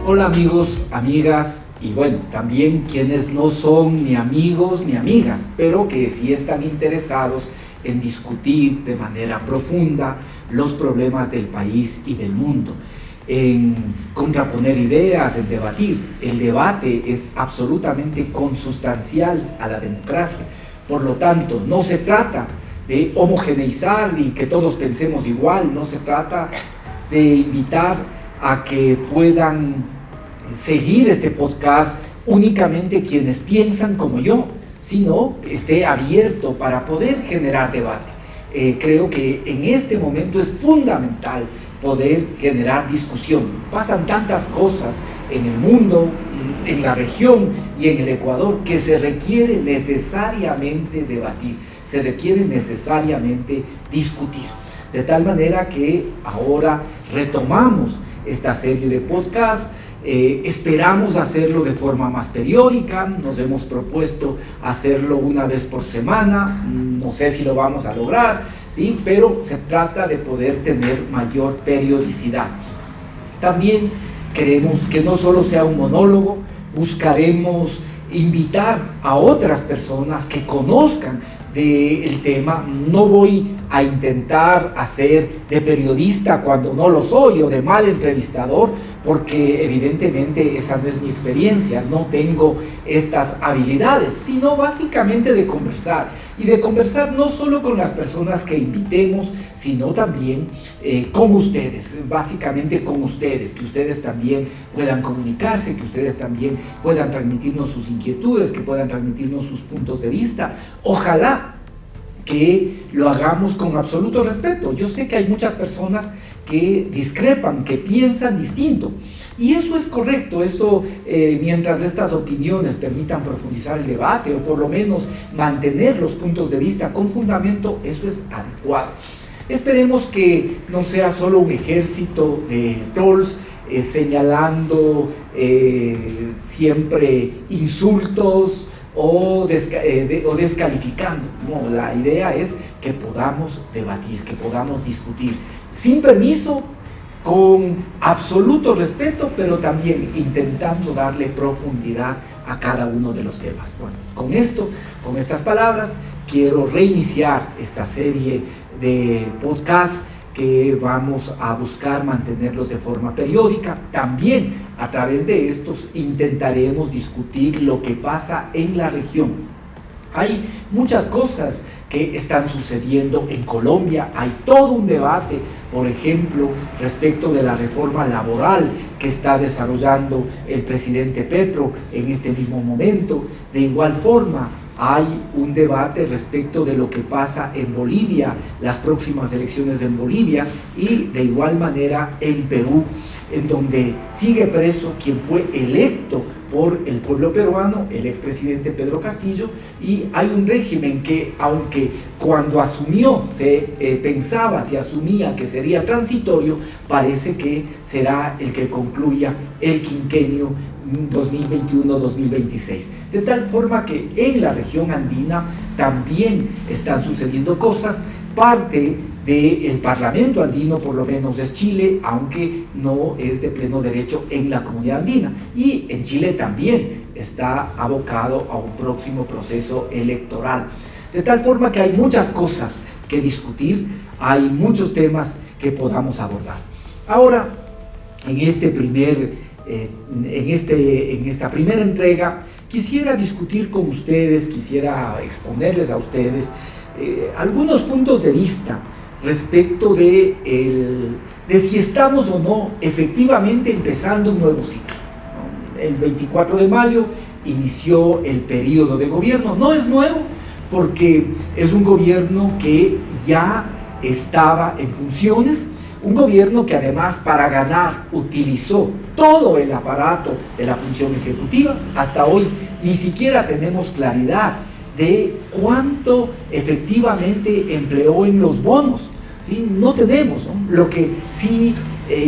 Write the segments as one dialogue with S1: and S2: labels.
S1: Hola amigos, amigas y bueno, también quienes no son ni amigos ni amigas, pero que sí están interesados en discutir de manera profunda los problemas del país y del mundo, en contraponer ideas, en debatir. El debate es absolutamente consustancial a la democracia. Por lo tanto, no se trata de homogeneizar y que todos pensemos igual, no se trata de invitar a que puedan seguir este podcast únicamente quienes piensan como yo, sino esté abierto para poder generar debate. Creo que en este momento es fundamental poder generar discusión. Pasan tantas cosas en el mundo, en la región y en el Ecuador que se requiere necesariamente debatir, se requiere necesariamente discutir. De tal manera que ahora retomamos esta serie de podcasts. Esperamos hacerlo de forma más periódica, nos hemos propuesto hacerlo una vez por semana, no sé si lo vamos a lograr, ¿sí? Pero se trata de poder tener mayor periodicidad. También queremos que no solo sea un monólogo, buscaremos invitar a otras personas que conozcan del tema. No voy a intentar hacer de periodista cuando no lo soy o de mal entrevistador, porque evidentemente esa no es mi experiencia, no tengo estas habilidades, sino básicamente de conversar, y de conversar no solo con las personas que invitemos, sino también con ustedes, básicamente con ustedes, que ustedes también puedan comunicarse, que ustedes también puedan transmitirnos sus inquietudes, que puedan transmitirnos sus puntos de vista. Ojalá que lo hagamos con absoluto respeto. Yo sé que hay muchas personas que discrepan, que piensan distinto, y eso es correcto. Eso, mientras estas opiniones permitan profundizar el debate o por lo menos mantener los puntos de vista con fundamento, eso es adecuado. Esperemos que no sea solo un ejército de trolls señalando siempre insultos o descalificando. No, la idea es que podamos debatir, que podamos discutir sin permiso, con absoluto respeto, pero también intentando darle profundidad a cada uno de los temas. Bueno, con esto, con estas palabras, quiero reiniciar esta serie de podcasts que vamos a buscar mantenerlos de forma periódica. También a través de estos intentaremos discutir lo que pasa en la región. Hay muchas cosas que están sucediendo en Colombia, hay todo un debate, por ejemplo, respecto de la reforma laboral que está desarrollando el presidente Petro en este mismo momento. De igual forma, hay un debate respecto de lo que pasa en Bolivia, las próximas elecciones en Bolivia, y de igual manera en Perú, en donde sigue preso quien fue electo por el pueblo peruano, el expresidente Pedro Castillo, y hay un régimen que, aunque cuando asumió se asumía que sería transitorio, parece que será el que concluya el quinquenio 2021-2026. De tal forma que en la región andina también están sucediendo cosas. Parte del Parlamento andino, por lo menos, es Chile, aunque no es de pleno derecho en la comunidad andina. Y en Chile también está abocado a un próximo proceso electoral. De tal forma que hay muchas cosas que discutir, hay muchos temas que podamos abordar. Ahora, en esta primera entrega, quisiera discutir con ustedes, quisiera exponerles a ustedes algunos puntos de vista respecto de si estamos o no efectivamente empezando un nuevo ciclo. El 24 de mayo inició el periodo de gobierno. No es nuevo porque es un gobierno que ya estaba en funciones, un gobierno que además para ganar utilizó todo el aparato de la función ejecutiva. Hasta hoy ni siquiera tenemos claridad de cuánto efectivamente empleó en los bonos, ¿sí? No tenemos, ¿no? Lo que sí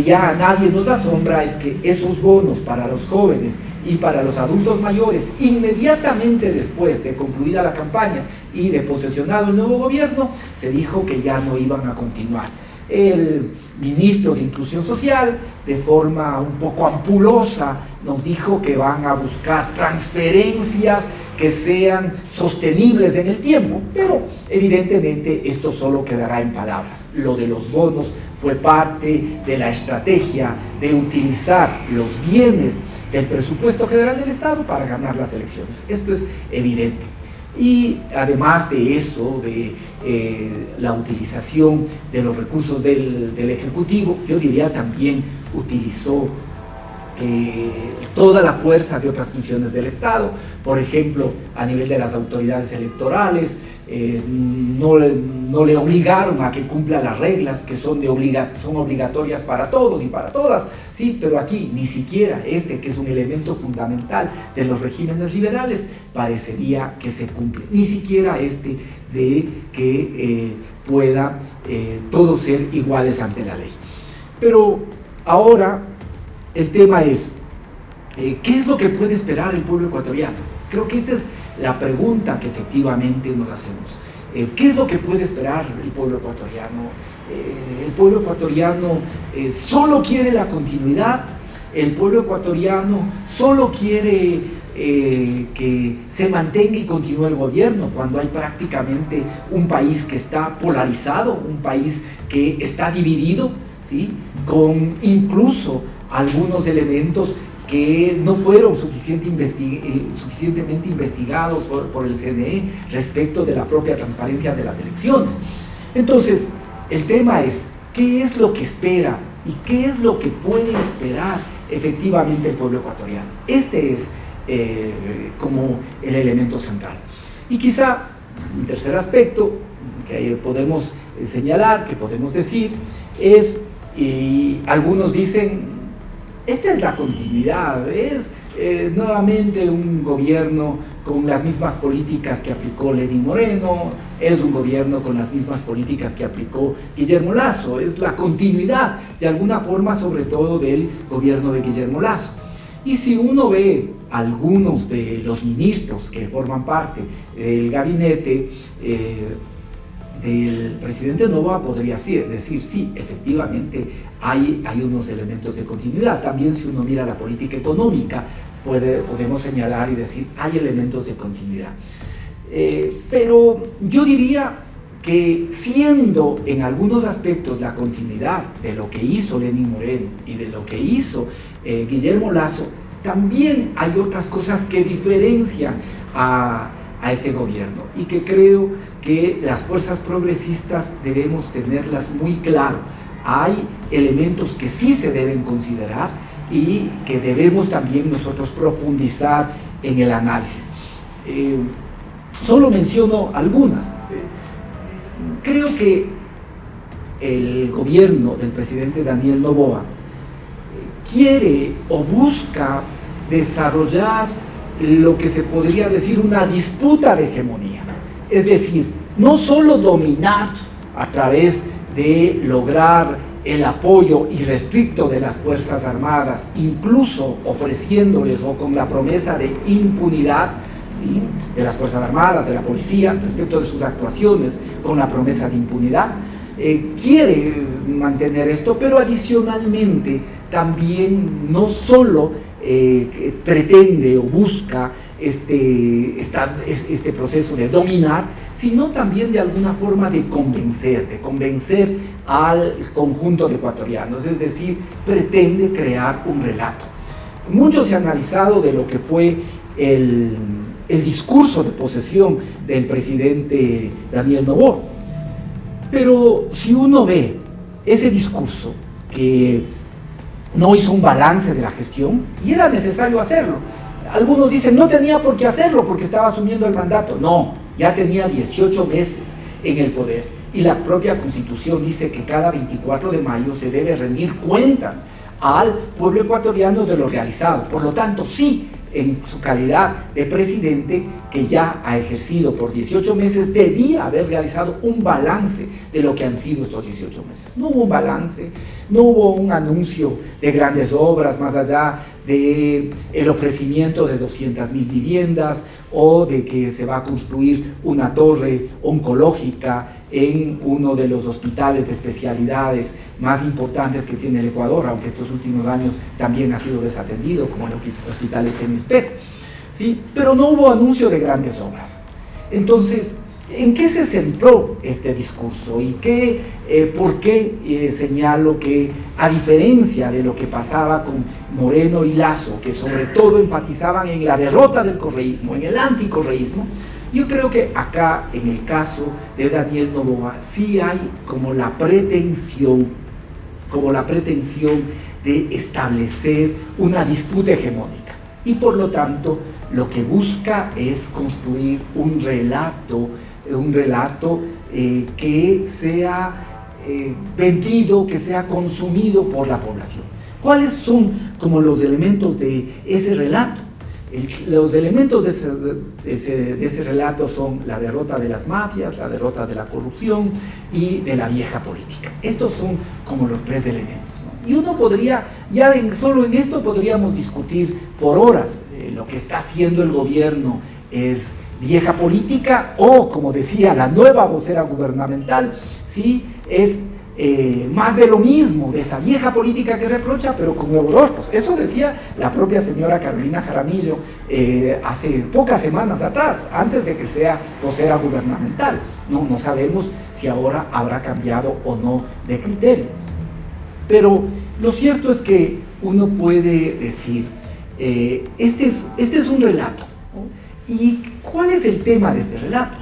S1: ya a nadie nos asombra es que esos bonos para los jóvenes y para los adultos mayores, inmediatamente después de concluida la campaña y de posesionado el nuevo gobierno, se dijo que ya no iban a continuar. El ministro de Inclusión Social, de forma un poco ampulosa, nos dijo que van a buscar transferencias que sean sostenibles en el tiempo, pero evidentemente esto solo quedará en palabras. Lo de los bonos fue parte de la estrategia de utilizar los bienes del presupuesto general del Estado para ganar las elecciones. Esto es evidente. Y además de eso, de la utilización de los recursos del Ejecutivo, yo diría también utilizó toda la fuerza de otras funciones del Estado, por ejemplo, a nivel de las autoridades electorales, no le obligaron a que cumpla las reglas que son obligatorias para todos y para todas, sí, pero aquí ni siquiera que es un elemento fundamental de los regímenes liberales, parecería que se cumple, ni siquiera de que pueda todos ser iguales ante la ley. Pero ahora el tema es, ¿qué es lo que puede esperar el pueblo ecuatoriano? Creo que esta es la pregunta que efectivamente nos hacemos. ¿Qué es lo que puede esperar el pueblo ecuatoriano? El pueblo ecuatoriano solo quiere la continuidad, el pueblo ecuatoriano solo quiere que se mantenga y continúe el gobierno cuando hay prácticamente un país que está polarizado, un país que está dividido, ¿sí? Con incluso algunos elementos que no fueron suficientemente investigados por el CNE respecto de la propia transparencia de las elecciones. Entonces, el tema es, ¿qué es lo que espera y qué es lo que puede esperar efectivamente el pueblo ecuatoriano? Este es como el elemento central. Y quizá un tercer aspecto que podemos señalar, que podemos decir, es, y algunos dicen, esta es la continuidad, es nuevamente un gobierno con las mismas políticas que aplicó Lenín Moreno, es un gobierno con las mismas políticas que aplicó Guillermo Lasso, es la continuidad de alguna forma sobre todo del gobierno de Guillermo Lasso. Y si uno ve algunos de los ministros que forman parte del gabinete del presidente Noboa, podría decir, sí, efectivamente hay unos elementos de continuidad. También si uno mira la política económica, podemos señalar y decir, hay elementos de continuidad. Pero yo diría que siendo en algunos aspectos la continuidad de lo que hizo Lenín Moreno y de lo que hizo Guillermo Lasso, también hay otras cosas que diferencian a este gobierno y que creo que las fuerzas progresistas debemos tenerlas muy claro. Hay elementos que sí se deben considerar y que debemos también nosotros profundizar en el análisis. Solo menciono algunas. Creo que el gobierno del presidente Daniel Noboa quiere o busca desarrollar lo que se podría decir una disputa de hegemonía, es decir, no solo dominar a través de lograr el apoyo irrestricto de las Fuerzas Armadas, incluso ofreciéndoles o con la promesa de impunidad, ¿sí?, de las Fuerzas Armadas, de la policía, respecto de sus actuaciones, con la promesa de impunidad, quiere mantener esto, pero adicionalmente también no solo pretende o busca este proceso de dominar, sino también de alguna forma de convencer al conjunto de ecuatorianos, es decir, pretende crear un relato. Mucho se ha analizado de lo que fue el discurso de posesión del presidente Daniel Noboa, pero si uno ve ese discurso que no hizo un balance de la gestión, y era necesario hacerlo. Algunos dicen, no tenía por qué hacerlo porque estaba asumiendo el mandato. No, ya tenía 18 meses en el poder, y la propia Constitución dice que cada 24 de mayo se debe rendir cuentas al pueblo ecuatoriano de lo realizado. Por lo tanto, sí, en su calidad de presidente, que ya ha ejercido por 18 meses, debía haber realizado un balance de lo que han sido estos 18 meses. No hubo un balance, no hubo un anuncio de grandes obras, más allá de el ofrecimiento de 200.000 viviendas o de que se va a construir una torre oncológica en uno de los hospitales de especialidades más importantes que tiene el Ecuador, aunque estos últimos años también ha sido desatendido, como el Hospital Eugenio Espejo, ¿sí? Pero no hubo anuncio de grandes obras. Entonces, ¿en qué se centró este discurso? ¿Y por qué señalo que, a diferencia de lo que pasaba con Moreno y Lasso, que sobre todo enfatizaban en la derrota del correísmo, en el anticorreísmo, yo creo que acá, en el caso de Daniel Noboa, sí hay como la pretensión de establecer una disputa hegemónica. Y por lo tanto, lo que busca es construir un relato que sea vendido, que sea consumido por la población. ¿Cuáles son como los elementos de ese relato? Los elementos de ese relato son la derrota de las mafias, la derrota de la corrupción y de la vieja política. Estos son como los tres elementos, ¿no? Y uno podría, solo en esto podríamos discutir por horas. Lo que está haciendo el gobierno es vieja política o, como decía la nueva vocera gubernamental, ¿sí? Es más de lo mismo, de esa vieja política que reprocha, pero con nuevos rostros. Eso decía la propia señora Carolina Jaramillo hace pocas semanas atrás, antes de que sea vocera gubernamental. No sabemos si ahora habrá cambiado o no de criterio. Pero lo cierto es que uno puede decir, este es un relato, ¿no? ¿Y cuál es el tema de este relato?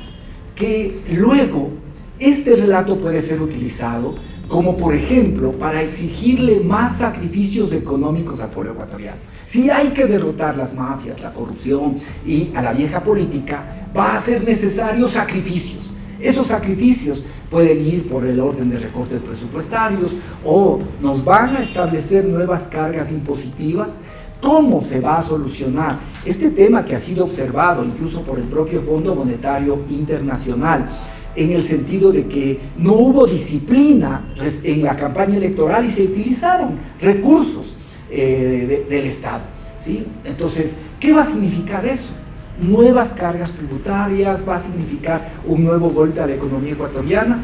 S1: Que luego este relato puede ser utilizado como, por ejemplo, para exigirle más sacrificios económicos al pueblo ecuatoriano. Si hay que derrotar las mafias, la corrupción y a la vieja política, va a ser necesarios sacrificios. Esos sacrificios pueden ir por el orden de recortes presupuestarios o nos van a establecer nuevas cargas impositivas. ¿Cómo se va a solucionar este tema que ha sido observado incluso por el propio Fondo Monetario Internacional, en el sentido de que no hubo disciplina en la campaña electoral y se utilizaron recursos del Estado, ¿sí? Entonces, ¿qué va a significar eso? Nuevas cargas tributarias, va a significar un nuevo golpe a la economía ecuatoriana.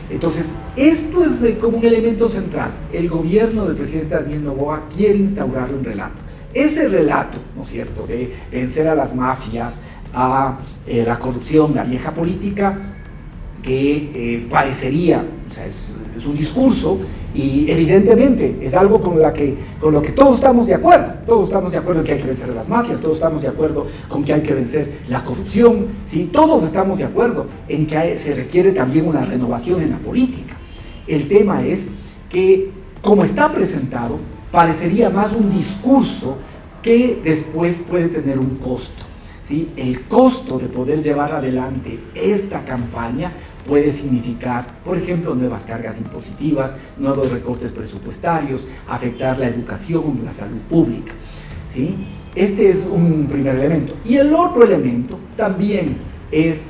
S1: Entonces, esto es como un elemento central. El gobierno del presidente Daniel Noboa quiere instaurar un relato. Ese relato, ¿no es cierto?, de vencer a las mafias, a la corrupción, la vieja política, que parecería, o sea, es un discurso y evidentemente es algo con lo que todos estamos de acuerdo en que hay que vencer a las mafias, todos estamos de acuerdo con que hay que vencer la corrupción, ¿sí? Todos estamos de acuerdo en que se requiere también una renovación en la política. El tema es que, como está presentado, parecería más un discurso que después puede tener un costo, ¿sí? El costo de poder llevar adelante esta campaña puede significar, por ejemplo, nuevas cargas impositivas, nuevos recortes presupuestarios, afectar la educación, la salud pública, ¿sí? Este es un primer elemento. Y el otro elemento también es,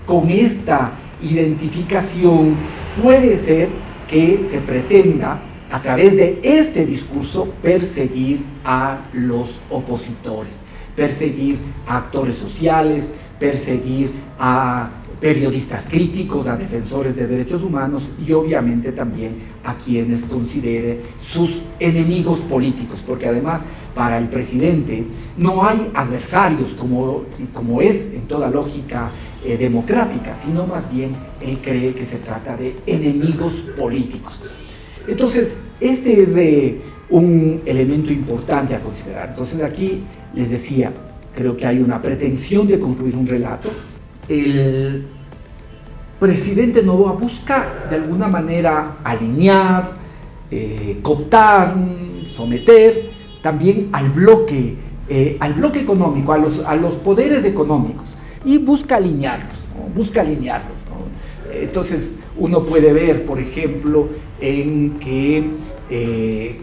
S1: con esta identificación, puede ser que se pretenda, a través de este discurso, perseguir a los opositores, perseguir a actores sociales, perseguir a periodistas críticos, a defensores de derechos humanos y obviamente también a quienes considere sus enemigos políticos, porque además para el presidente no hay adversarios como es en toda lógica democrática, sino más bien él cree que se trata de enemigos políticos. Entonces, este es un elemento importante a considerar. Entonces, aquí les decía, creo que hay una pretensión de construir un relato. El presidente Noboa busca de alguna manera alinear, cooptar, someter también al bloque económico, a los poderes económicos, y busca alinearlos, ¿no? Entonces uno puede ver, por ejemplo, en que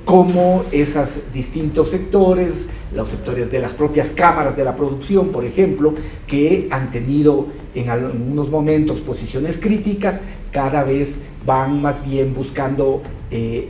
S1: cómo esos distintos sectores, los sectores de las propias cámaras de la producción, por ejemplo, que han tenido en algunos momentos posiciones críticas, cada vez van más bien buscando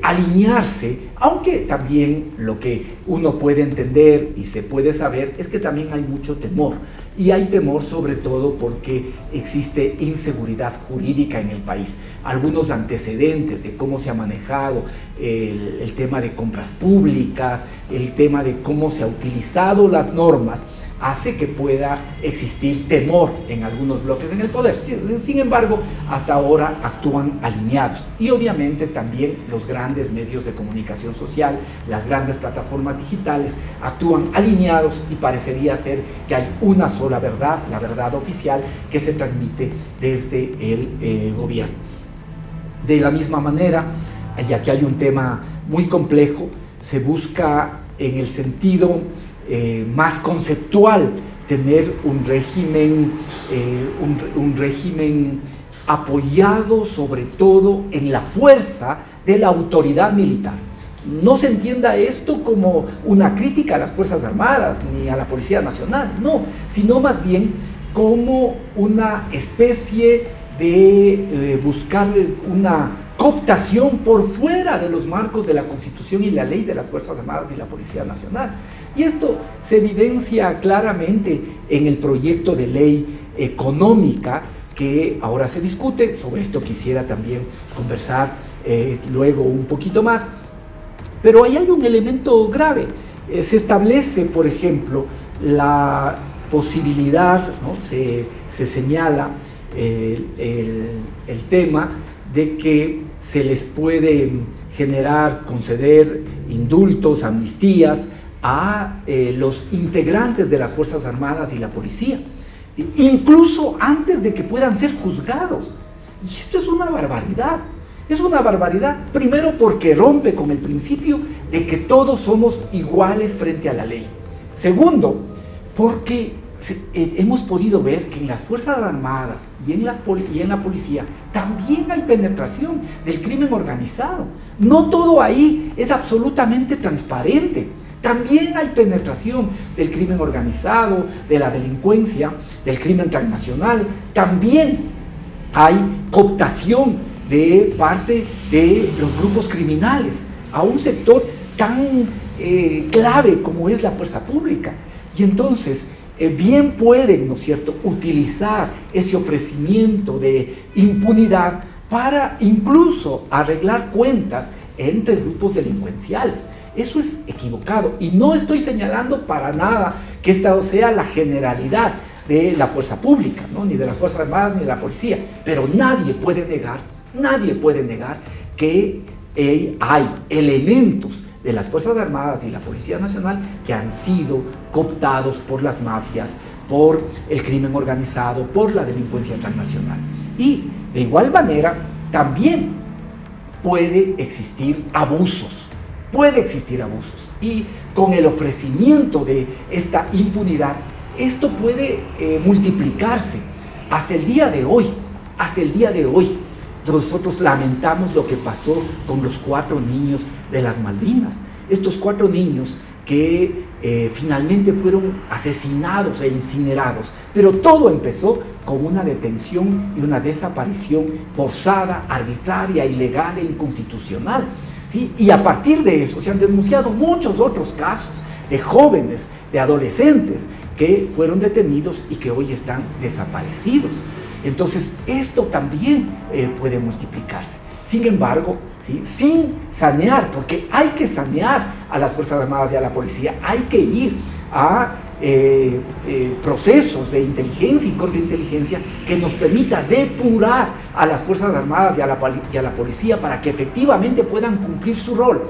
S1: alinearse, aunque también lo que uno puede entender y se puede saber es que también hay mucho temor, y hay temor sobre todo porque existe inseguridad jurídica en el país. Algunos antecedentes de cómo se ha manejado el tema de compras públicas, el tema de cómo se han utilizado las normas, hace que pueda existir temor en algunos bloques en el poder. Sin embargo, hasta ahora actúan alineados, y obviamente también los grandes medios de comunicación social, las grandes plataformas digitales actúan alineados, y parecería ser que hay una sola verdad, la verdad oficial, que se transmite desde el gobierno. De la misma manera, y aquí hay un tema muy complejo, se busca en el sentido más conceptual tener un régimen apoyado sobre todo en la fuerza de la autoridad militar. No se entienda esto como una crítica a las Fuerzas Armadas ni a la Policía Nacional, no, sino más bien como una especie de buscar una cooptación por fuera de los marcos de la Constitución y la ley de las Fuerzas Armadas y la Policía Nacional. Y esto se evidencia claramente en el proyecto de ley económica que ahora se discute. Sobre esto quisiera también conversar luego un poquito más. Pero ahí hay un elemento grave. Se establece, por ejemplo, la posibilidad, ¿no? se señala el tema de que se les puede generar, conceder indultos, amnistías a los integrantes de las Fuerzas Armadas y la Policía, incluso antes de que puedan ser juzgados. Y esto es una barbaridad. Es una barbaridad, primero porque rompe con el principio de que todos somos iguales frente a la ley. Segundo, porque hemos podido ver que en las Fuerzas Armadas y en la policía también hay penetración del crimen organizado. No todo ahí es absolutamente transparente. También hay penetración del crimen organizado, de la delincuencia, del crimen transnacional. También hay cooptación de parte de los grupos criminales a un sector tan clave como es la fuerza pública. Y entonces bien pueden, ¿no es cierto?, utilizar ese ofrecimiento de impunidad para incluso arreglar cuentas entre grupos delincuenciales. Eso es equivocado, y no estoy señalando para nada que esta sea la generalidad de la fuerza pública, ¿no?, ni de las Fuerzas Armadas ni de la policía, pero nadie puede negar que hay elementos de las Fuerzas Armadas y la Policía Nacional que han sido cooptados por las mafias, por el crimen organizado, por la delincuencia transnacional. Y de igual manera también puede existir abusos, y con el ofrecimiento de esta impunidad, esto puede multiplicarse hasta el día de hoy. Nosotros lamentamos lo que pasó con los 4 niños de las Malvinas. Estos 4 niños que finalmente fueron asesinados e incinerados. Pero todo empezó con una detención y una desaparición forzada, arbitraria, ilegal e inconstitucional, ¿sí? Y a partir de eso se han denunciado muchos otros casos de jóvenes, de adolescentes que fueron detenidos y que hoy están desaparecidos. Entonces, esto también puede multiplicarse. Sin embargo, ¿sí?, sin sanear, porque hay que sanear a las Fuerzas Armadas y a la Policía, hay que ir a procesos de inteligencia y contrainteligencia que nos permita depurar a las Fuerzas Armadas y a la Policía para que efectivamente puedan cumplir su rol.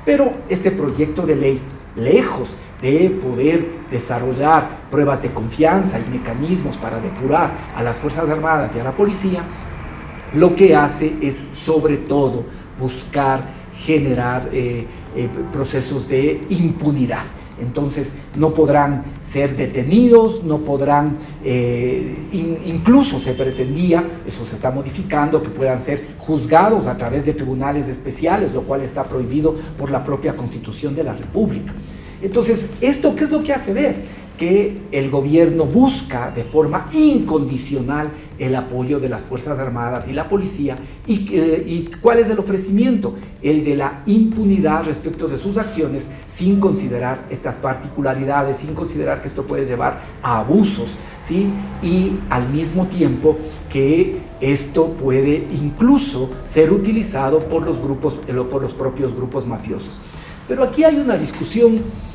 S1: Pero este proyecto de ley, lejos de poder desarrollar pruebas de confianza y mecanismos para depurar a las Fuerzas Armadas y a la Policía, lo que hace es sobre todo buscar generar procesos de impunidad. Entonces no podrán ser detenidos, no podrán, incluso se pretendía, eso se está modificando, que puedan ser juzgados a través de tribunales especiales, lo cual está prohibido por la propia Constitución de la República. Entonces, ¿esto qué es lo que hace ver? Que el gobierno busca de forma incondicional el apoyo de las Fuerzas Armadas y la policía. ¿Y cuál es el ofrecimiento? El de la impunidad respecto de sus acciones, sin considerar estas particularidades, sin considerar que esto puede llevar a abusos, ¿sí? Y al mismo tiempo que esto puede incluso ser utilizado por los propios grupos mafiosos. Pero aquí hay una discusión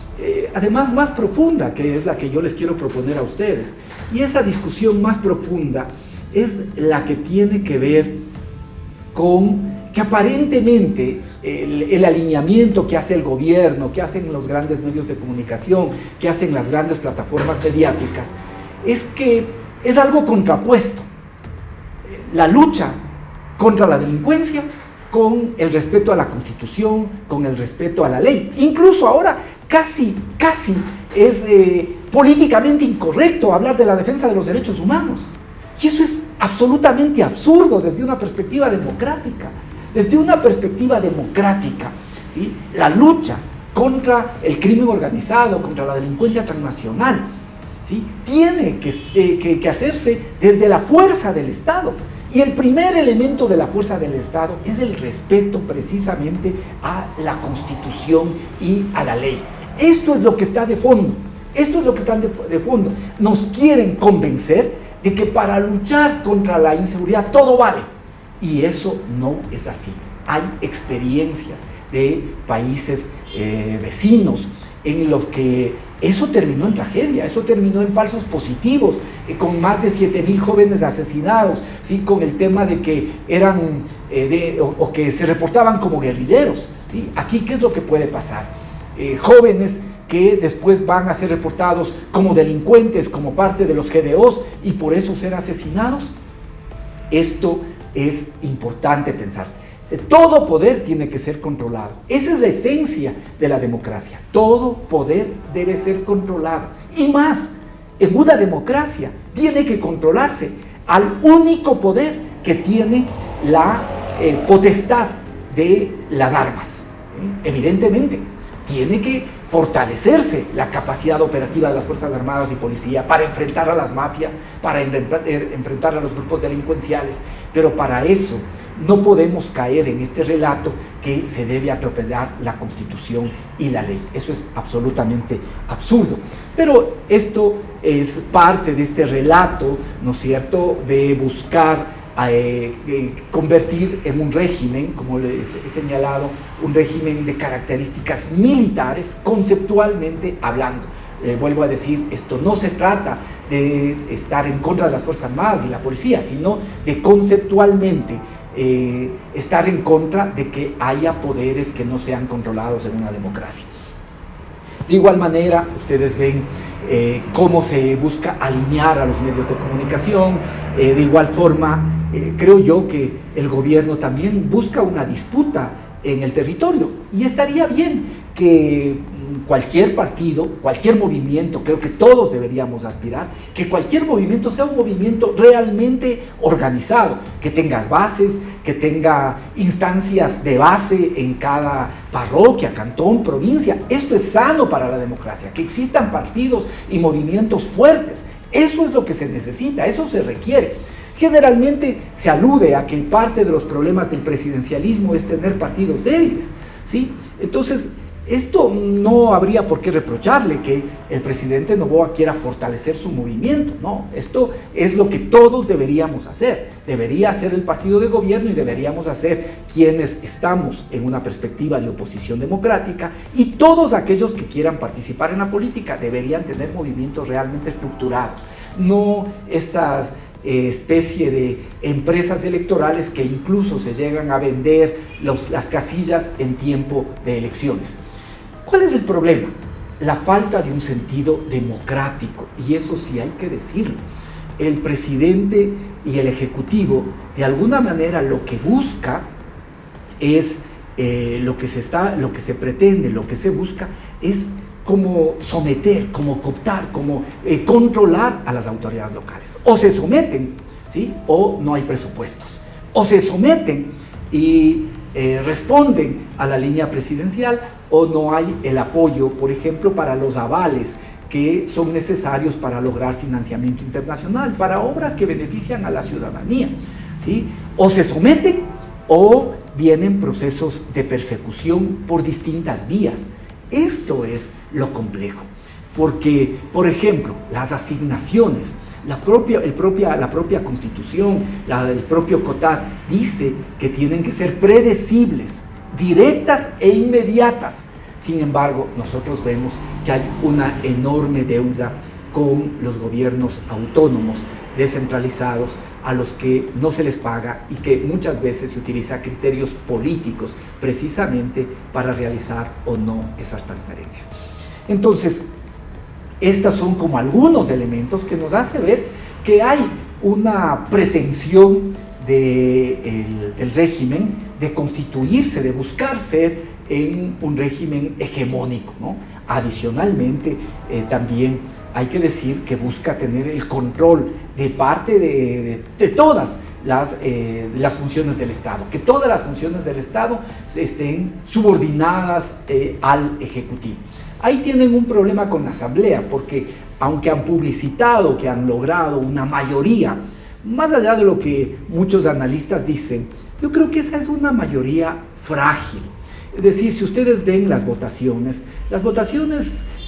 S1: además más profunda, que es la que yo les quiero proponer a ustedes, y esa discusión más profunda es la que tiene que ver con que aparentemente el alineamiento que hace el gobierno, que hacen los grandes medios de comunicación, que hacen las grandes plataformas mediáticas, es que es algo contrapuesto, la lucha contra la delincuencia con el respeto a la Constitución, con el respeto a la ley. Incluso ahora casi es políticamente incorrecto hablar de la defensa de los derechos humanos. Y eso es absolutamente absurdo desde una perspectiva democrática. Desde una perspectiva democrática, ¿sí? La lucha contra el crimen organizado, contra la delincuencia transnacional, ¿sí? Tiene que hacerse desde la fuerza del Estado. Y el primer elemento de la fuerza del Estado es el respeto precisamente a la Constitución y a la ley. Esto es lo que está de fondo. Esto es lo que está de fondo. Nos quieren convencer de que para luchar contra la inseguridad todo vale. Y eso no es así. Hay experiencias de países vecinos en los que eso terminó en tragedia, eso terminó en falsos positivos, con más de 7,000 jóvenes asesinados, ¿sí? Con el tema de que eran o que se reportaban como guerrilleros, ¿sí? Aquí, ¿qué es lo que puede pasar? Jóvenes que después van a ser reportados como delincuentes, como parte de los GDOs, y por eso ser asesinados. Esto es importante pensar. Todo poder tiene que ser controlado. Esa es la esencia de la democracia. Todo poder debe ser controlado. Y más, en una democracia tiene que controlarse al único poder que tiene la potestad de las armas. Evidentemente, tiene que fortalecerse la capacidad operativa de las Fuerzas Armadas y Policía para enfrentar a las mafias, para enfrentar a los grupos delincuenciales, pero para eso no podemos caer en este relato que se debe atropellar la Constitución y la ley. Eso es absolutamente absurdo. Pero esto es parte de este relato, ¿no es cierto?, de buscar convertir en un régimen, como les he señalado, un régimen de características militares, conceptualmente hablando. Vuelvo a decir, esto no se trata de estar en contra de las Fuerzas Armadas y la policía, sino de conceptualmente estar en contra de que haya poderes que no sean controlados en una democracia. De igual manera, ustedes ven cómo se busca alinear a los medios de comunicación. De igual forma, creo yo que el gobierno también busca una disputa en el territorio, y estaría bien que cualquier partido, cualquier movimiento, creo que todos deberíamos aspirar, que cualquier movimiento sea un movimiento realmente organizado, que tenga bases, que tenga instancias de base en cada parroquia, cantón, provincia. Esto es sano para la democracia, que existan partidos y movimientos fuertes. Eso es lo que se necesita, eso se requiere. Generalmente se alude a que parte de los problemas del presidencialismo es tener partidos débiles, ¿sí? Entonces, esto no habría por qué reprocharle que el presidente Noboa quiera fortalecer su movimiento, no, esto es lo que todos deberíamos hacer, debería hacer el partido de gobierno y deberíamos hacer quienes estamos en una perspectiva de oposición democrática, y todos aquellos que quieran participar en la política deberían tener movimientos realmente estructurados, no esas especie de empresas electorales que incluso se llegan a vender las casillas en tiempo de elecciones. ¿Cuál es el problema? La falta de un sentido democrático, y eso sí hay que decirlo. El presidente y el ejecutivo, de alguna manera, lo que busca es lo que se pretende, lo que se busca es como someter, como cooptar, como controlar a las autoridades locales. O se someten, ¿sí? O no hay presupuestos. O se someten y responden a la línea presidencial, o no hay el apoyo, por ejemplo, para los avales que son necesarios para lograr financiamiento internacional, para obras que benefician a la ciudadanía, ¿sí? O se someten o vienen procesos de persecución por distintas vías. Esto es lo complejo, porque, por ejemplo, las asignaciones, la propia Constitución, el propio COTAD dice que tienen que ser predecibles, directas e inmediatas. Sin embargo, nosotros vemos que hay una enorme deuda con los gobiernos autónomos, descentralizados, a los que no se les paga y que muchas veces se utiliza criterios políticos precisamente para realizar o no esas transferencias. Entonces, estos son como algunos elementos que nos hace ver que hay una pretensión del régimen de constituirse, de buscar ser en un régimen hegemónico, ¿no? Adicionalmente, también hay que decir que busca tener el control de parte de todas las funciones del Estado, que todas las funciones del Estado estén subordinadas al Ejecutivo. Ahí tienen un problema con la Asamblea, porque aunque han publicitado que han logrado una mayoría, más allá de lo que muchos analistas dicen, yo creo que esa es una mayoría frágil. Es decir, si ustedes ven las votaciones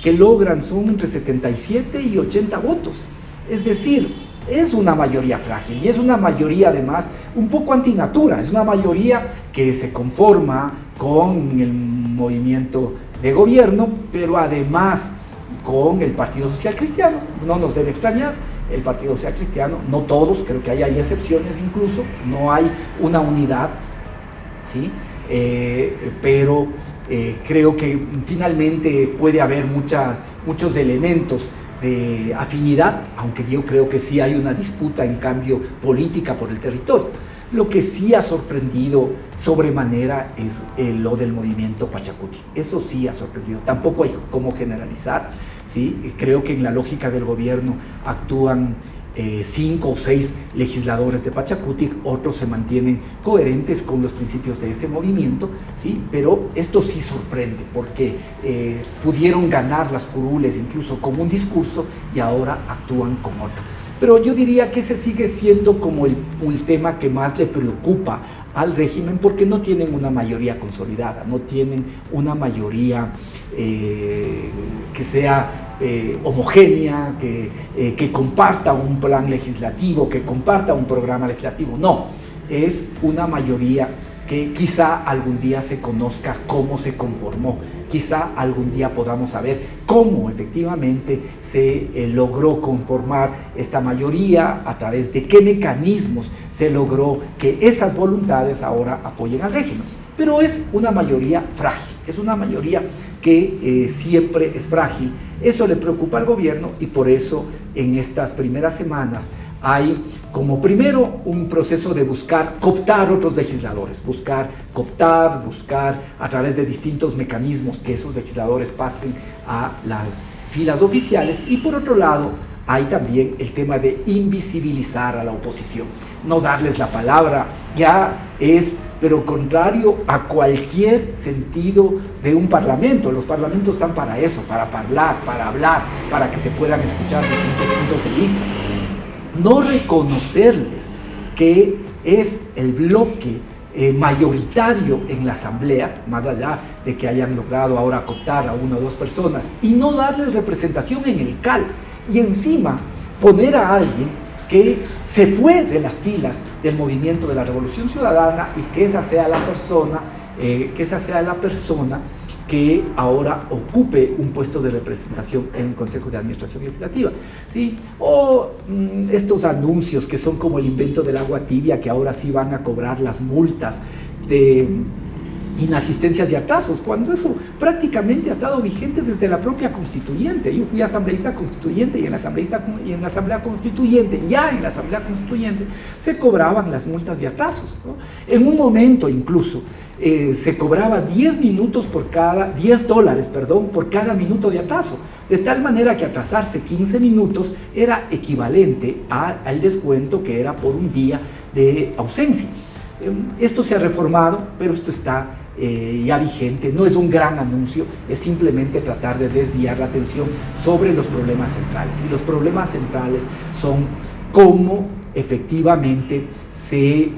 S1: que logran son entre 77 y 80 votos. Es decir, es una mayoría frágil y es una mayoría además un poco antinatura. Es una mayoría que se conforma con el movimiento de gobierno, pero además con el Partido Social Cristiano. No nos debe extrañar, el Partido Social Cristiano, no todos, creo que hay excepciones incluso, no hay una unidad, ¿sí? Pero creo que finalmente puede haber muchos elementos de afinidad, aunque yo creo que sí hay una disputa en cambio política por el territorio. Lo que sí ha sorprendido sobremanera es lo del movimiento Pachacuti. Eso sí ha sorprendido. Tampoco hay cómo generalizar, ¿sí? Creo que en la lógica del gobierno actúan 5 o 6 legisladores de Pachacuti, otros se mantienen coherentes con los principios de ese movimiento, ¿sí? Pero esto sí sorprende porque pudieron ganar las curules incluso con un discurso y ahora actúan con otro. Pero yo diría que ese sigue siendo como el tema que más le preocupa al régimen, porque no tienen una mayoría consolidada, no tienen una mayoría que sea homogénea, que comparta un plan legislativo, que comparta un programa legislativo. No, es una mayoría que quizá algún día se conozca cómo se conformó, quizá algún día podamos saber cómo efectivamente se logró conformar esta mayoría, a través de qué mecanismos se logró que esas voluntades ahora apoyen al régimen. Pero es una mayoría frágil, es una mayoría que siempre es frágil. Eso le preocupa al gobierno y por eso en estas primeras semanas hay como primero un proceso de buscar cooptar otros legisladores, buscar a través de distintos mecanismos que esos legisladores pasen a las filas oficiales, y por otro lado hay también el tema de invisibilizar a la oposición, no darles la palabra. Ya es, pero contrario a cualquier sentido de un parlamento. Los parlamentos están para eso, para hablar, para que se puedan escuchar distintos puntos de vista. No reconocerles que es el bloque mayoritario en la asamblea, más allá de que hayan logrado ahora cooptar a 1 o 2 personas, y no darles representación en el CAL, y encima poner a alguien que se fue de las filas del movimiento de la Revolución Ciudadana, y que esa sea la persona que ahora ocupe un puesto de representación en el Consejo de Administración Legislativa, ¿sí? O estos anuncios que son como el invento del agua tibia, que ahora sí van a cobrar las multas de inasistencias y atrasos, cuando eso prácticamente ha estado vigente desde la propia constituyente. Yo fui asambleísta constituyente y en la asamblea constituyente, se cobraban las multas de atrasos, ¿no? En un momento incluso se cobraba $10 por cada minuto de atraso, de tal manera que atrasarse 15 minutos era equivalente al descuento que era por un día de ausencia. Esto se ha reformado, pero esto está ya vigente, no es un gran anuncio, es simplemente tratar de desviar la atención sobre los problemas centrales. Y los problemas centrales son cómo efectivamente se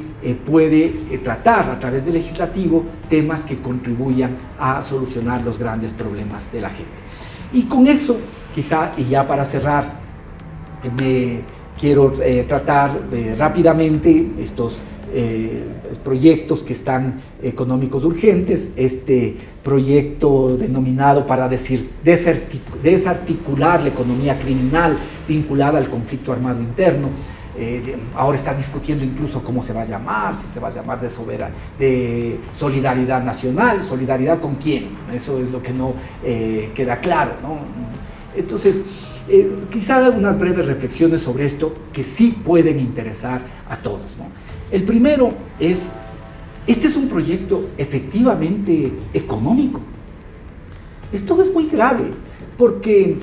S1: puede tratar a través del legislativo temas que contribuyan a solucionar los grandes problemas de la gente. Y con eso, quizá, y ya para cerrar, me quiero tratar rápidamente estos proyectos que están económicos urgentes. Este proyecto denominado para desarticular la economía criminal vinculada al conflicto armado interno, ahora está discutiendo incluso cómo se va a llamar, si se va a llamar de solidaridad nacional. ¿Solidaridad con quién? Eso es lo que no queda claro, ¿no? Entonces, quizá unas breves reflexiones sobre esto que sí pueden interesar a todos, ¿no? El primero es, este es un proyecto efectivamente económico. Esto es muy grave, porque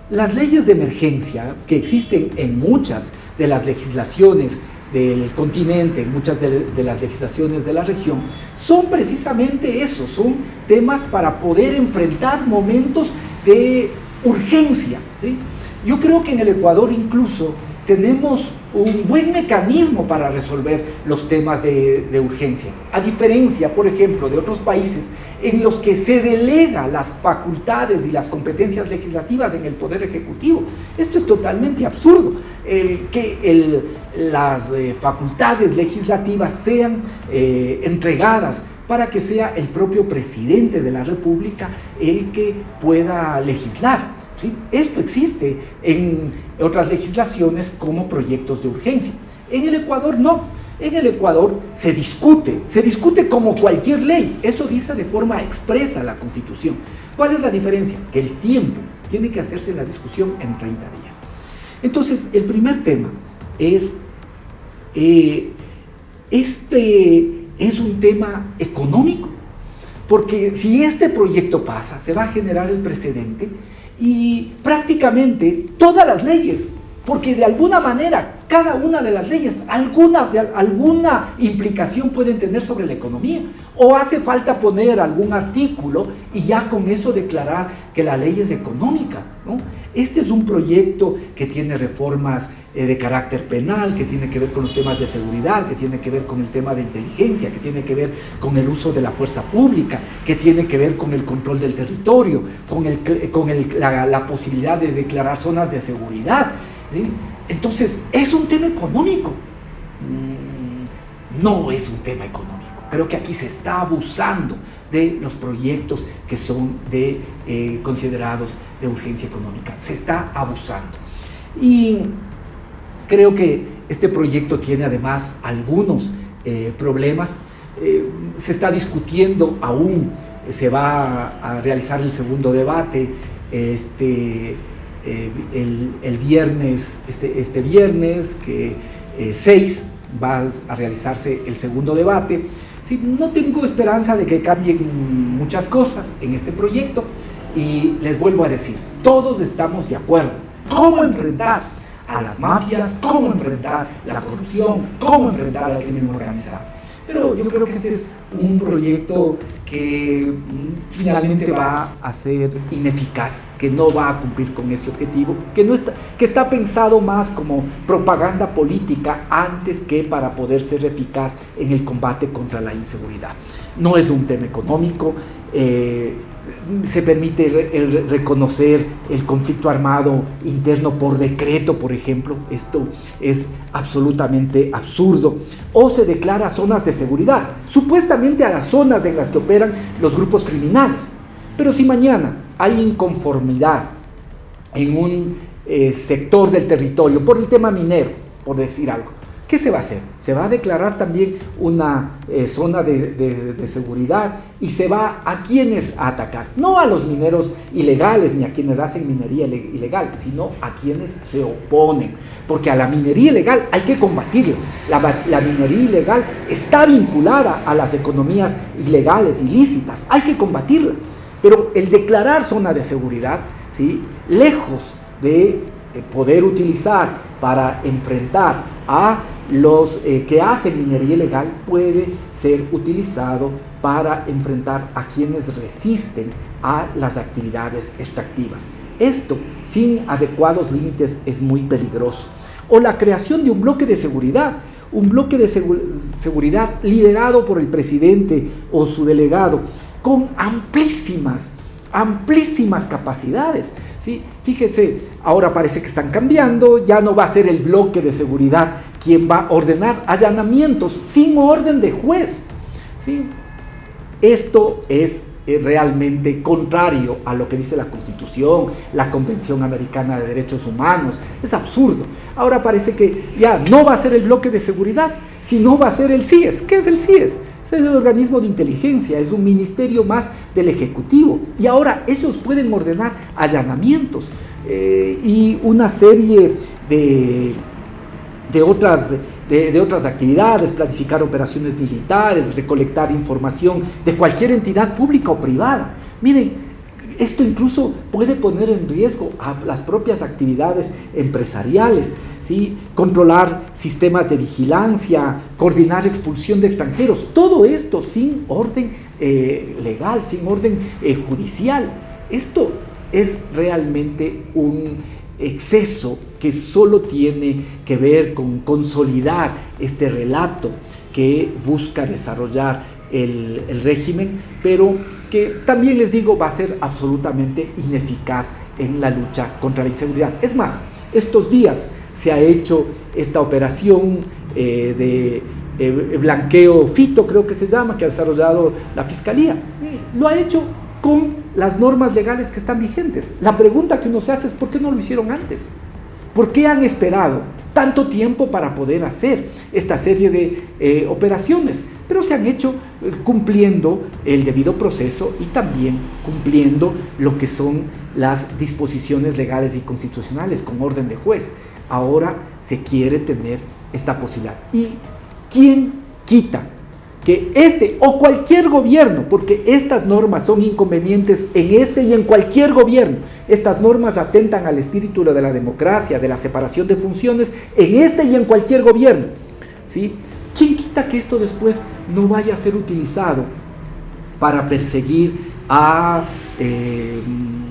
S1: las leyes de emergencia que existen en muchas de las legislaciones del continente, en muchas de las legislaciones de la región, son precisamente eso, son temas para poder enfrentar momentos de urgencia, ¿sí? Yo creo que en el Ecuador incluso tenemos un buen mecanismo para resolver los temas de urgencia, a diferencia, por ejemplo, de otros países en los que se delega las facultades y las competencias legislativas en el Poder Ejecutivo. Esto es totalmente absurdo, que las facultades legislativas sean entregadas para que sea el propio presidente de la República el que pueda legislar. ¿Sí? Esto existe en otras legislaciones como proyectos de urgencia. En el Ecuador no. En el Ecuador se discute como cualquier ley. Eso dice de forma expresa la Constitución. ¿Cuál es la diferencia? Que el tiempo tiene que hacerse la discusión en 30 días. Entonces, el primer tema es, este es un tema económico, porque si este proyecto pasa, se va a generar el precedente y prácticamente todas las leyes, porque de alguna manera cada una de las leyes alguna implicación pueden tener sobre la economía, o hace falta poner algún artículo y ya con eso declarar que la ley es económica, ¿no? Este es un proyecto que tiene reformas de carácter penal, que tiene que ver con los temas de seguridad, que tiene que ver con el tema de inteligencia, que tiene que ver con el uso de la fuerza pública, que tiene que ver con el control del territorio, con la posibilidad de declarar zonas de seguridad, ¿sí? Entonces, ¿es un tema económico? No es un tema económico. Creo que aquí se está abusando de los proyectos que son considerados de urgencia económica. Se está abusando. Y creo que este proyecto tiene además algunos problemas. Se está discutiendo aún, se va a realizar el segundo debate el viernes, este viernes 6 va a realizarse el segundo debate. Sí, no tengo esperanza de que cambien muchas cosas en este proyecto y les vuelvo a decir, todos estamos de acuerdo. ¿Cómo enfrentar a las mafias? ¿Cómo enfrentar la corrupción? ¿Cómo enfrentar al crimen organizado? Pero yo creo que este es un proyecto que finalmente va a ser ineficaz, que no va a cumplir con ese objetivo, que está pensado más como propaganda política antes que para poder ser eficaz en el combate contra la inseguridad. No es un tema económico, se permite reconocer el conflicto armado interno por decreto, por ejemplo. Esto es absolutamente absurdo. O se declara zonas de seguridad, supuestamente a las zonas en las que operan los grupos criminales. Pero si mañana hay inconformidad en un sector del territorio por el tema minero, por decir algo, ¿Qué se va a hacer? Se va a declarar también una zona de seguridad y se va a quienes a atacar, no a los mineros ilegales ni a quienes hacen minería ilegal, sino a quienes se oponen, porque a la minería ilegal hay que combatirla. La minería ilegal está vinculada a las economías ilegales, ilícitas, hay que combatirla, pero el declarar zona de seguridad, ¿sí?, lejos de poder utilizar para enfrentar a los que hacen minería ilegal, puede ser utilizado para enfrentar a quienes resisten a las actividades extractivas. Esto, sin adecuados límites, es muy peligroso. O la creación de un bloque de seguridad, seguridad liderado por el presidente o su delegado, con amplísimas capacidades, ¿sí? Fíjese, ahora parece que están cambiando, ya no va a ser el bloque de seguridad quien va a ordenar allanamientos sin orden de juez, ¿sí? Esto es realmente contrario a lo que dice la Constitución, la Convención Americana de Derechos Humanos. Es absurdo. Ahora parece que ya no va a ser el bloque de seguridad, sino va a ser el CIES. ¿Qué es el CIES? Es el organismo de inteligencia, es un ministerio más del Ejecutivo, y ahora ellos pueden ordenar allanamientos y una serie de otras actividades, planificar operaciones militares, recolectar información de cualquier entidad pública o privada. Miren, esto incluso puede poner en riesgo a las propias actividades empresariales, ¿sí? Controlar sistemas de vigilancia, coordinar expulsión de extranjeros, todo esto sin orden legal, sin orden judicial. Esto es realmente un exceso que solo tiene que ver con consolidar este relato que busca desarrollar el régimen, pero que también les digo va a ser absolutamente ineficaz en la lucha contra la inseguridad. Es más, estos días se ha hecho esta operación de blanqueo fito, creo que se llama, que ha desarrollado la Fiscalía. Lo ha hecho con las normas legales que están vigentes. La pregunta que uno se hace es ¿por qué no lo hicieron antes? ¿Por qué han esperado tanto tiempo para poder hacer esta serie de operaciones? Pero se han hecho cumpliendo el debido proceso y también cumpliendo lo que son las disposiciones legales y constitucionales con orden de juez. Ahora se quiere tener esta posibilidad. ¿Y quién quita que este o cualquier gobierno, porque estas normas son inconvenientes en este y en cualquier gobierno, estas normas atentan al espíritu de la democracia, de la separación de funciones, en este y en cualquier gobierno, ¿sí? ¿Quién quita que esto después no vaya a ser utilizado para perseguir a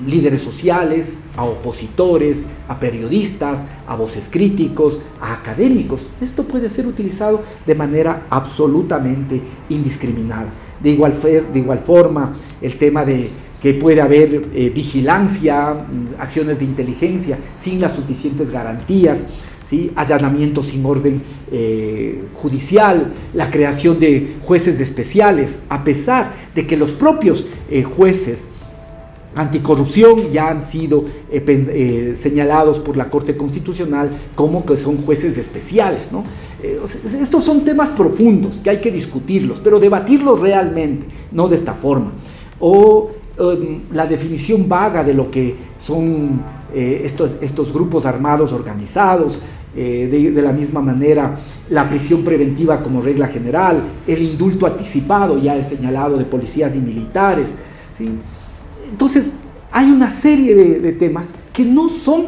S1: líderes sociales, a opositores, a periodistas, a voces críticos, a académicos? Esto puede ser utilizado de manera absolutamente indiscriminada. De igual forma, el tema de que puede haber vigilancia, acciones de inteligencia sin las suficientes garantías, ¿sí? Allanamientos sin orden judicial, la creación de jueces especiales, a pesar de que los propios jueces anticorrupción ya han sido señalados por la Corte Constitucional como que son jueces especiales, ¿no? Estos son temas profundos que hay que discutirlos, pero debatirlos realmente, no de esta forma. O la definición vaga de lo que son estos grupos armados organizados, de la misma manera la prisión preventiva como regla general, el indulto anticipado ya es señalado de policías y militares, ¿sí? Entonces hay una serie de temas que no son,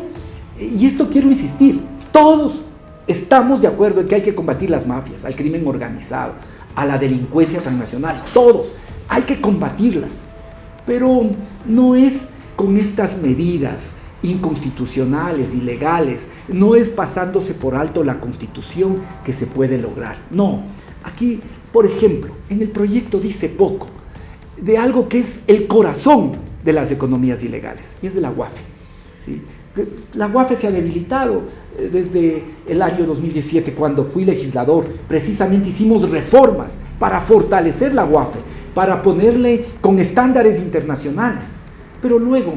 S1: y esto quiero insistir, todos estamos de acuerdo en que hay que combatir las mafias, al crimen organizado, a la delincuencia transnacional, todos, hay que combatirlas, pero no es con estas medidas inconstitucionales, ilegales, no es pasándose por alto la Constitución que se puede lograr. No, aquí, por ejemplo, en el proyecto dice poco de algo que es el corazón de las economías ilegales, y es de la UAFE, ¿sí? La UAFE se ha debilitado desde el año 2017, cuando fui legislador. Precisamente hicimos reformas para fortalecer la UAFE, para ponerle con estándares internacionales. Pero luego,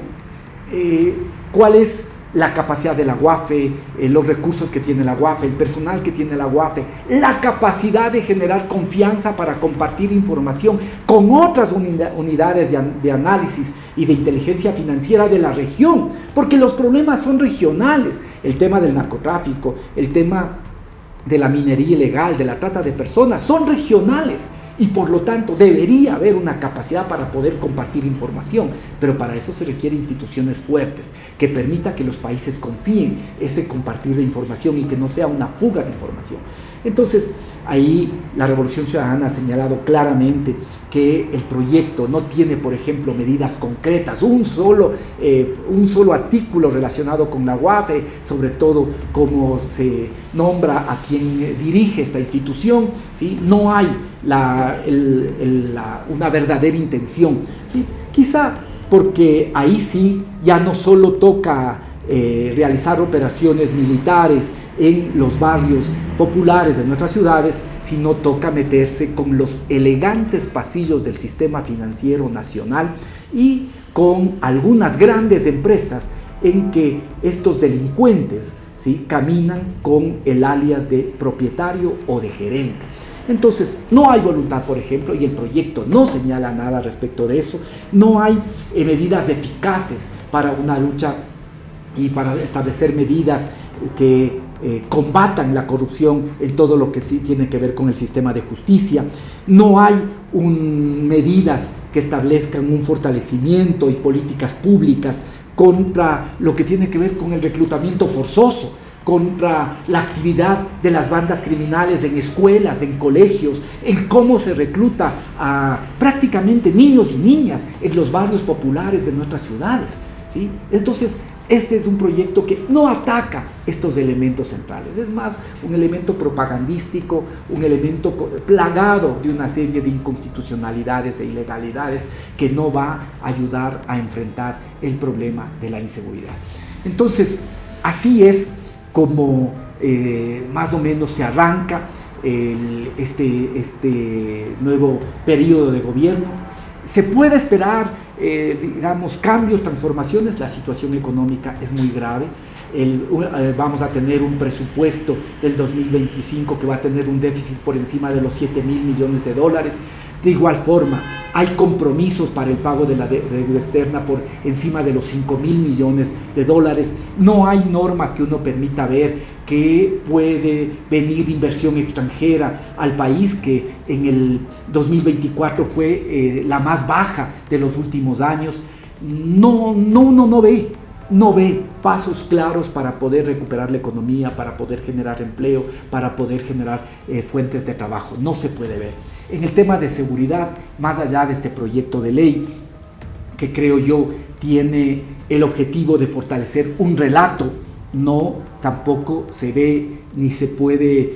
S1: ¿cuál es la capacidad de la UAFE, los recursos que tiene la UAFE, el personal que tiene la UAFE, la capacidad de generar confianza para compartir información con otras unidades de análisis y de inteligencia financiera de la región, porque los problemas son regionales, el tema del narcotráfico, el tema de la minería ilegal, de la trata de personas, son regionales. Y por lo tanto debería haber una capacidad para poder compartir información, pero para eso se requieren instituciones fuertes, que permita que los países confíen ese compartir de información y que no sea una fuga de información. Entonces, ahí la Revolución Ciudadana ha señalado claramente que el proyecto no tiene, por ejemplo, medidas concretas, un solo artículo relacionado con la UAFE, sobre todo cómo se nombra a quien dirige esta institución, ¿sí? No hay una verdadera intención, ¿sí? Quizá porque ahí sí ya no solo toca realizar operaciones militares en los barrios populares de nuestras ciudades, sino toca meterse con los elegantes pasillos del sistema financiero nacional y con algunas grandes empresas en que estos delincuentes, ¿sí?, caminan con el alias de propietario o de gerente. Entonces, no hay voluntad, por ejemplo, y el proyecto no señala nada respecto de eso, no hay medidas eficaces para una lucha y para establecer medidas que combatan la corrupción en todo lo que sí tiene que ver con el sistema de justicia. No hay medidas que establezcan un fortalecimiento y políticas públicas contra lo que tiene que ver con el reclutamiento forzoso, contra la actividad de las bandas criminales en escuelas, en colegios, en cómo se recluta a prácticamente niños y niñas en los barrios populares de nuestras ciudades, ¿sí? Entonces, este es un proyecto que no ataca estos elementos centrales, es más un elemento propagandístico, un elemento plagado de una serie de inconstitucionalidades e ilegalidades que no va a ayudar a enfrentar el problema de la inseguridad. Entonces, así es como más o menos se arranca este nuevo periodo de gobierno. Se puede esperar cambios, transformaciones. La situación económica es muy grave. Vamos a tener un presupuesto del 2025 que va a tener un déficit por encima de los 7.000 millones de dólares. De igual forma, hay compromisos para el pago de la deuda externa por encima de los 5.000 millones de dólares. No hay normas que uno permita ver que puede venir inversión extranjera al país, que en el 2024 fue la más baja de los últimos años. Uno no ve pasos claros para poder recuperar la economía, para poder generar empleo, para poder generar fuentes de trabajo. No se puede ver. En el tema de seguridad, más allá de este proyecto de ley, que creo yo tiene el objetivo de fortalecer un relato, tampoco se ve ni se puede,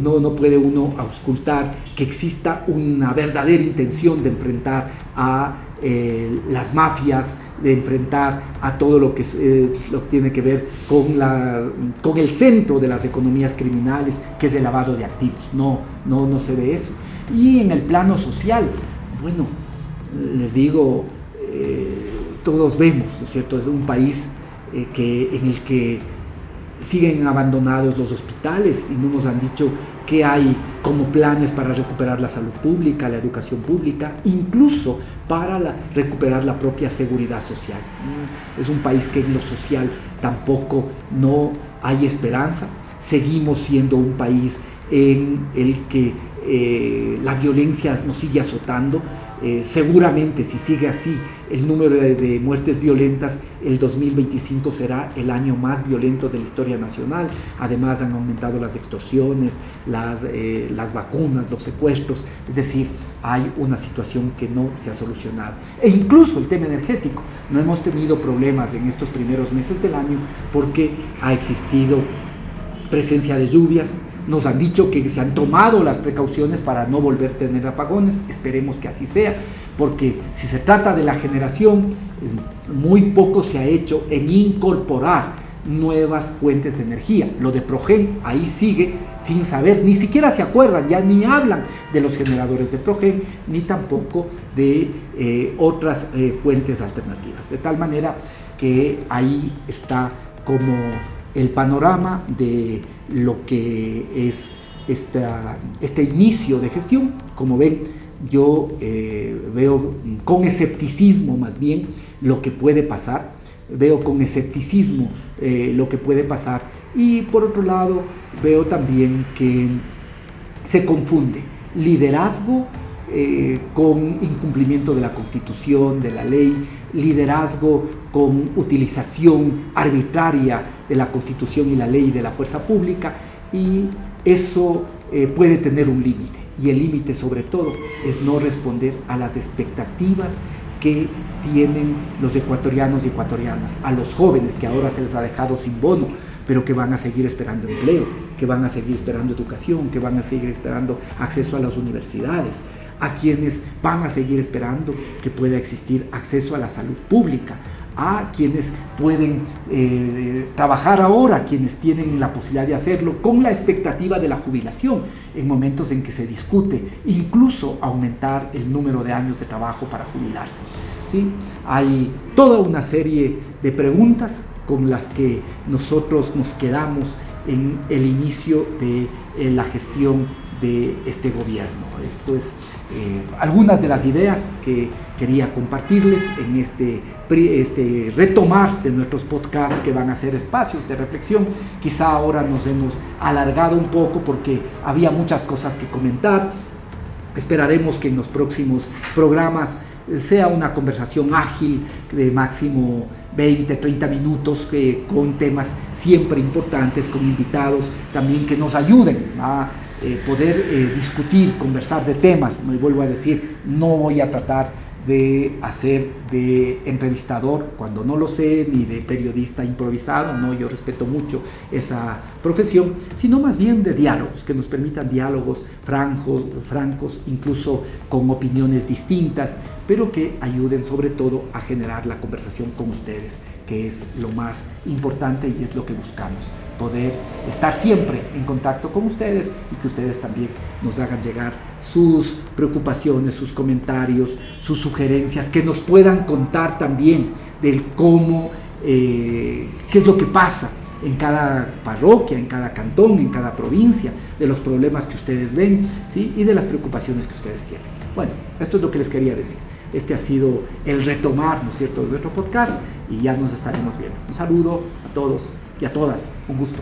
S1: no puede uno auscultar que exista una verdadera intención de enfrentar a las mafias, de enfrentar a todo lo que tiene que ver con el centro de las economías criminales, que es el lavado de activos. No se ve eso. Y en el plano social, bueno, les digo, todos vemos, ¿no es cierto? Es un país en el que siguen abandonados los hospitales y no nos han dicho qué hay como planes para recuperar la salud pública, la educación pública, incluso para recuperar la propia seguridad social. Es un país que en lo social tampoco no hay esperanza. Seguimos siendo un país en el que la violencia nos sigue azotando. Seguramente, si sigue así el número de muertes violentas, el 2025 será el año más violento de la historia nacional. Además, han aumentado las extorsiones, las vacunas, los secuestros. Es decir, hay una situación que no se ha solucionado. E incluso el tema energético. No hemos tenido problemas en estos primeros meses del año porque ha existido presencia de lluvias. Nos han dicho que se han tomado las precauciones para no volver a tener apagones. Esperemos que así sea, porque si se trata de la generación, muy poco se ha hecho en incorporar nuevas fuentes de energía. Lo de Progen ahí sigue sin saber, ni siquiera se acuerdan, ya ni hablan de los generadores de Progen, ni tampoco de otras fuentes alternativas. De tal manera que ahí está como el panorama de lo que es este inicio de gestión. Como ven, yo veo con escepticismo más bien lo que puede pasar, veo con escepticismo lo que puede pasar, y por otro lado veo también que se confunde liderazgo con incumplimiento de la Constitución, de la ley, liderazgo con utilización arbitraria de la Constitución y la ley de la fuerza pública, y eso puede tener un límite, y el límite sobre todo es no responder a las expectativas que tienen los ecuatorianos y ecuatorianas, a los jóvenes que ahora se les ha dejado sin bono, pero que van a seguir esperando empleo, que van a seguir esperando educación, que van a seguir esperando acceso a las universidades, a quienes van a seguir esperando que pueda existir acceso a la salud pública, a quienes pueden trabajar ahora, quienes tienen la posibilidad de hacerlo con la expectativa de la jubilación, en momentos en que se discute incluso aumentar el número de años de trabajo para jubilarse, ¿sí? Hay toda una serie de preguntas con las que nosotros nos quedamos en el inicio de la gestión de este gobierno. Esto es algunas de las ideas que quería compartirles en este retomar de nuestros podcasts, que van a ser espacios de reflexión. Quizá ahora nos hemos alargado un poco porque había muchas cosas que comentar. Esperaremos que en los próximos programas sea una conversación ágil de máximo 20, 30 minutos, con temas siempre importantes, con invitados también que nos ayuden a poder discutir, conversar de temas. Me vuelvo a decir, no voy a tratar de hacer de entrevistador cuando no lo sé, ni de periodista improvisado, no, yo respeto mucho esa profesión, sino más bien de diálogos, que nos permitan diálogos francos, incluso con opiniones distintas, pero que ayuden sobre todo a generar la conversación con ustedes, que es lo más importante y es lo que buscamos, poder estar siempre en contacto con ustedes y que ustedes también nos hagan llegar sus preocupaciones, sus comentarios, sus sugerencias, que nos puedan contar también del cómo, qué es lo que pasa en cada parroquia, en cada cantón, en cada provincia, de los problemas que ustedes ven, ¿sí? Y de las preocupaciones que ustedes tienen. Bueno, esto es lo que les quería decir. Este ha sido el retomar, ¿no es cierto?, de nuestro podcast, y ya nos estaremos viendo. Un saludo a todos y a todas. Un gusto.